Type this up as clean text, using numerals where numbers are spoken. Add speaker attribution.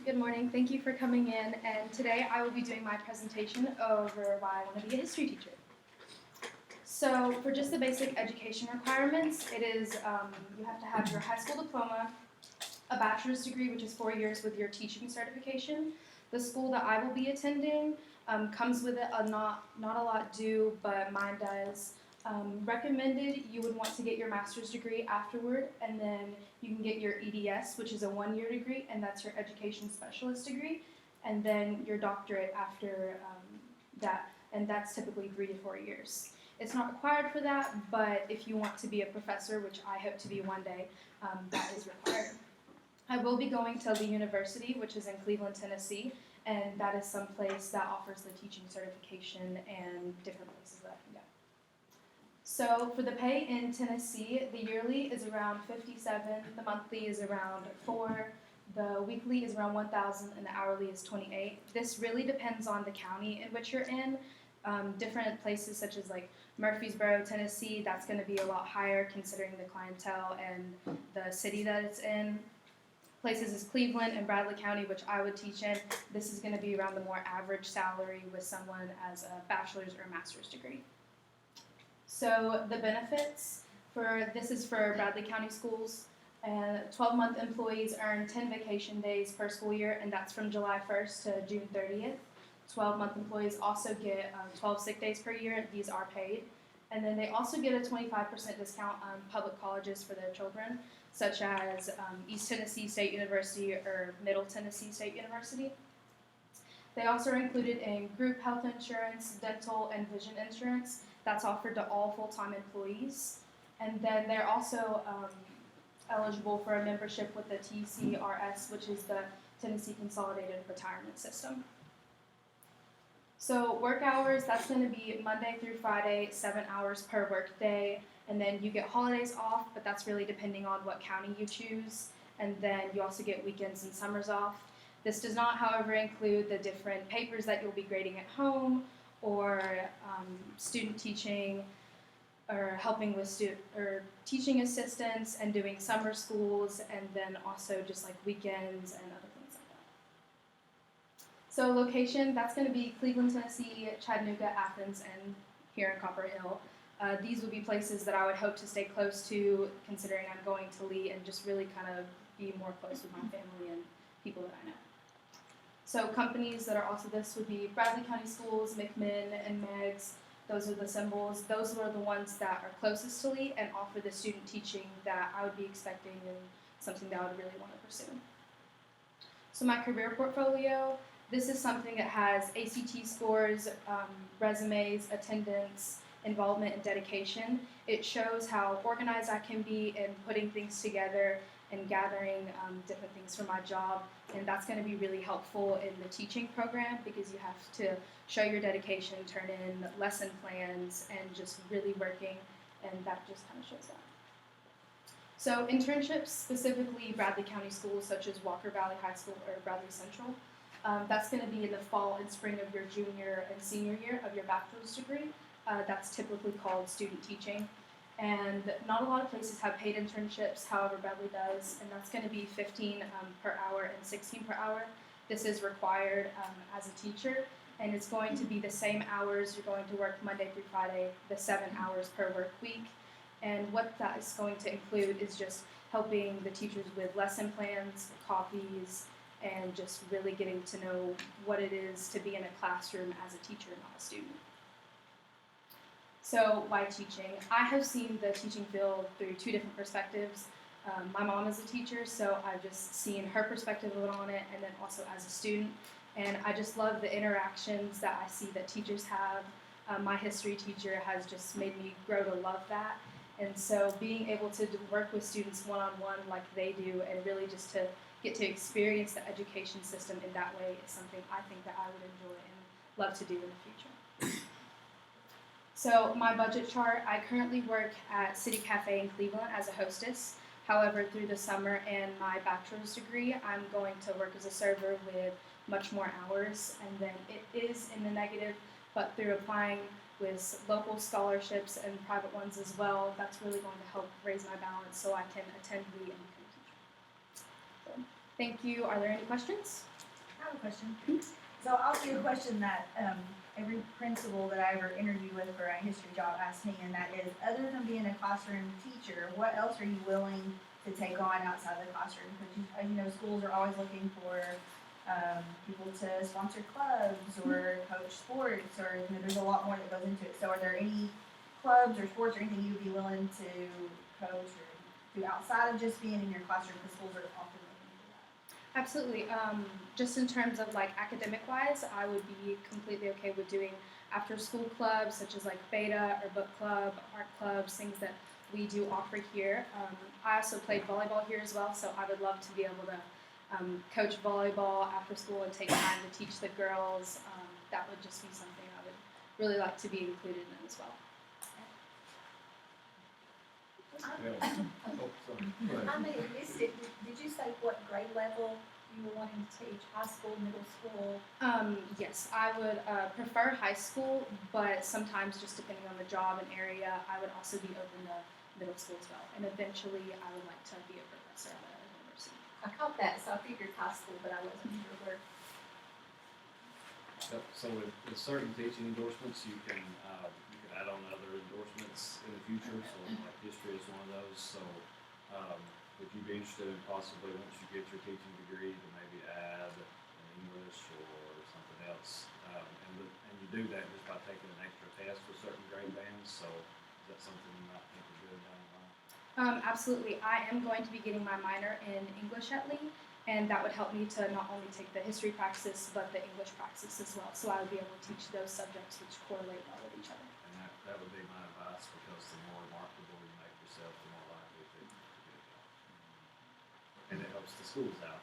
Speaker 1: Good morning. Thank you for coming in. And today I will be doing my presentation over why I want to be a history teacher. So for just the basic education requirements, it is you have to have your high school diploma, a bachelor's degree, which is 4 years with your teaching certification. The school that I will be attending comes with it not a lot due, but mine does. Recommended, you would want to get your master's degree afterward, and then you can get your EDS, which is a 1-year degree, and that's your education specialist degree, and then your doctorate after that, and that's typically 3 to 4 years. It's not required for that, but if you want to be a professor, which I hope to be one day, that is required. I will be going to Lee University, which is in Cleveland, Tennessee, and that is some place that offers the teaching certification and different places that I can go. So for the pay in Tennessee, the yearly is around $57, the monthly is around $4, the weekly is around $1,000, and the hourly is $28. This really depends on the county in which you're in. Different places such as like Murfreesboro, Tennessee, that's going to be a lot higher considering the clientele and the city that it's in. Places is Cleveland and Bradley County, which I would teach in. This is going to be around the more average salary with someone as a bachelor's or master's degree. So the benefits for this is for Bradley County schools, and 12-month employees earn 10 vacation days per school year, and that's from July 1st to June 30th. 12-month employees also get 12 sick days per year. These are paid. And then they also get a 25% discount on public colleges for their children, such as East Tennessee State University or Middle Tennessee State University. They also are included in group health insurance, dental, and vision insurance. That's offered to all full-time employees. And then they're also eligible for a membership with the TCRS, which is the Tennessee Consolidated Retirement System. So work hours, that's going to be Monday through Friday, 7 hours per work day. And then you get holidays off, but that's really depending on what county you choose. And then you also get weekends and summers off. This does not, however, include the different papers that you'll be grading at home, or student teaching, or helping with teaching assistants and doing summer schools, and then also just like weekends and other things like that. So location, that's going to be Cleveland, Tennessee, Chattanooga, Athens, and here in Copper Hill. These would be places that I would hope to stay close to, considering I'm going to Lee, and just really kind of be more close with my family and people that I know. So companies that are also this would be Bradley County Schools, McMinn, and Meggs. Those are the symbols. Those are the ones that are closest to Lee and offer the student teaching that I would be expecting and something that I would really want to pursue. So my career portfolio, this is something that has ACT scores, resumes, attendance, involvement, and dedication. It shows how organized I can be in putting things together and gathering different things for my job, and that's going to be really helpful in the teaching program because you have to show your dedication, turn in lesson plans, and just really working, and that just kind of shows that. So internships, specifically Bradley County schools such as Walker Valley High School or Bradley Central, that's going to be in the fall and spring of your junior and senior year of your bachelor's degree. That's typically called student teaching. And not a lot of places have paid internships, however Bradley does, and that's going to be $15 per hour and $16 per hour. This is required as a teacher, and it's going to be the same hours. You're going to work Monday through Friday, the 7 hours per work week. And what that is going to include is just helping the teachers with lesson plans, copies, and just really getting to know what it is to be in a classroom as a teacher, not a student. So why teaching? I have seen the teaching field through 2 different perspectives. My mom is a teacher, so I've just seen her perspective on it, and then also as a student. And I just love the interactions that I see that teachers have. My history teacher has just made me grow to love that. And so being able to work with students one-on-one like they do, and really just to get to experience the education system in that way is something I think that I would enjoy and love to do in the future. So my budget chart, I currently work at City Cafe in Cleveland as a hostess. However, through the summer and my bachelor's degree, I'm going to work as a server with much more hours, and then it is in the negative, but through applying with local scholarships and private ones as well, that's really going to help raise my balance so I can attend Lee and become a teacher. So, thank you. Are there any questions?
Speaker 2: have a question. So I'll ask you a question that every principal that I ever interviewed with for a history job asked me, and that is, other than being a classroom teacher, what else are you willing to take on outside of the classroom? Because as you know, schools are always looking for people to sponsor clubs or coach sports, or there's a lot more that goes into it. So are there any clubs or sports or anything you would be willing to coach or do outside of just being in your classroom, because schools are often looking for that?
Speaker 1: Absolutely. Just in terms of like academic wise, I would be completely okay with doing after school clubs such as like beta or book club, art clubs, things that we do offer here. I also played volleyball here as well, so I would love to be able to coach volleyball after school and take time to teach the girls. That would just be something I would really like to be included in as well.
Speaker 3: I may have missed it. Did you say what grade level you were wanting to teach? High school, middle school?
Speaker 1: Yes, I would prefer high school, but sometimes just depending on the job and area, I would also be open to middle school as well. And eventually, I would like to be a professor at a university.
Speaker 3: I caught that, so I figured high school, but I wasn't sure where.
Speaker 4: Yep. So with certain teaching endorsements, you can add on other endorsements in the future. So like history is one of those. So would you be interested in possibly once you get your teaching degree to maybe add an English or something else? And you do that just by taking an extra test for certain grade bands. So is that something you might think is good down the line?
Speaker 1: Absolutely. I am going to be getting my minor in English at Lee, and that would help me to not only take the history praxis, but the English praxis as well. So I would be able to teach those subjects which correlate well with each other.
Speaker 4: And that would be my advice, because the more remarkable you make yourself, the more likely to get a job. And it helps the schools out.